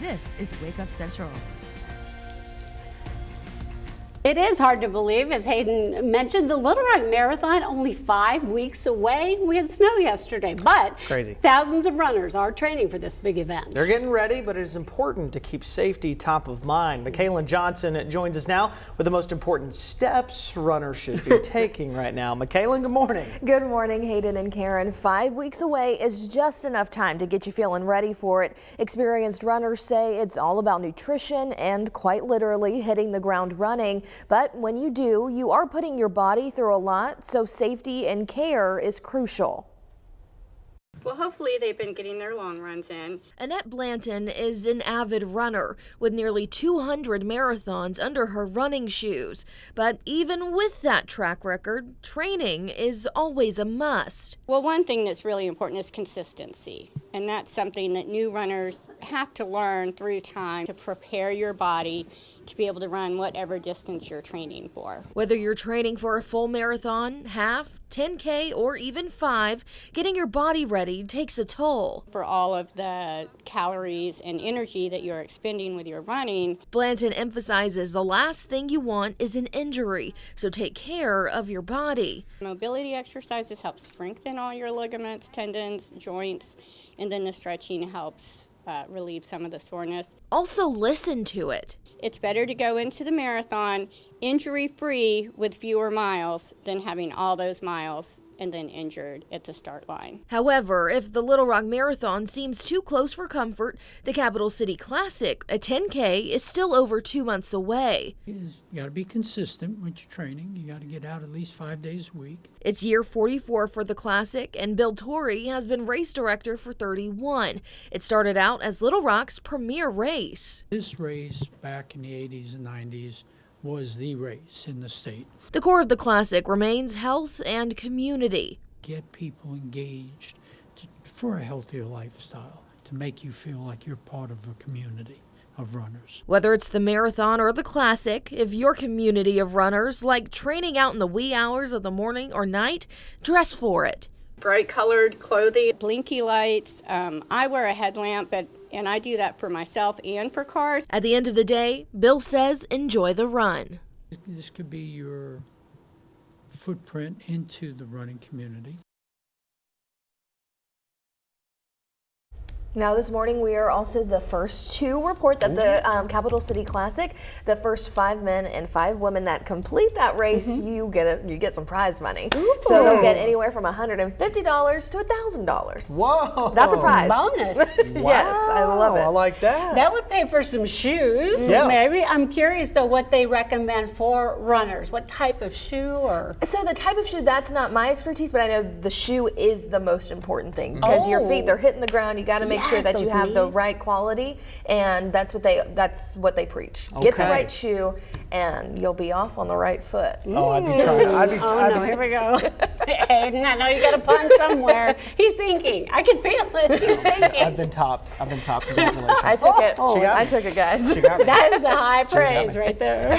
This is Wake Up Central. It is hard to believe, as Hayden mentioned, the Little Rock Marathon only 5 weeks away. We had snow yesterday, but Crazy. Thousands of runners are training for this big event. They're getting ready, but it is important to keep safety top of mind. Michaela Johnson joins us now with the most important steps runners should be taking right now. Michaela, good morning. Good morning, Hayden and Karen. 5 weeks away is just enough time to get you feeling ready for it. Experienced runners say it's all about nutrition and quite literally hitting the ground running. But when you do, you are putting your body through a lot, so safety and care is crucial. Well, hopefully they've been getting their long runs in. Annette Blanton is an avid runner with nearly 200 marathons under her running shoes. But even with that track record, training is always a must. Well, one thing that's really important is consistency. And that's something that new runners have to learn through time to prepare your body to be able to run whatever distance you're training for. Whether you're training for a full marathon, half, 10K, or even 5, getting your body ready takes a toll. For all of the calories and energy that you're expending with your running. Blanton emphasizes the last thing you want is an injury, so take care of your body. Mobility exercises help strengthen all your ligaments, tendons, joints, and then the stretching helps relieve some of the soreness. Also listen to it. It's better to go into the marathon injury-free with fewer miles than having all those miles and then injured at the start line. However, if the Little Rock Marathon seems too close for comfort, the Capital City Classic, a 10K, is still over 2 months away. You got to be consistent with your training. You got to get out at least 5 days a week. It's year 44 for the Classic, and Bill Torrey has been race director for 31. It started out as Little Rock's premier race. This race back in the 80s and 90s was the race in the state. The core of the Classic remains health and community. Get people engaged for a healthier lifestyle, to make you feel like you're part of a community of runners. Whether it's the marathon or the Classic, if your community of runners like training out in the wee hours of the morning or night, dress for it. Bright colored clothing, blinky lights. I wear a headlamp, and I do that for myself and for cars. At the end of the day, Bill says enjoy the run. This could be your footprint into the running community. Now this morning we are also the first to report that the Capital City Classic, the first 5 men and 5 women that complete that race, you get some prize money. Ooh. So they'll get anywhere from $150 to $1,000. Whoa. That's a prize. Bonus. Wow. Yes, I love it. I like that. That would pay for some shoes, Yeah. maybe. I'm curious, though, what they recommend for runners. What type of shoe or? So the type of shoe, that's not my expertise, but I know the shoe is the most important thing because your feet, they're hitting the ground. You got to make sure that you those have the knees. right quality, and that's what they preach. Get the Okay. right shoe, and you'll be off on the right foot. Oh, I'd be trying. Oh, no, here we go. Hayden, I know you got a pun somewhere. He's thinking. I can feel it. He's thinking. I've been topped. Congratulations. I took it. She got I me. took it, guys. She got me. That is the high got praise me. right there.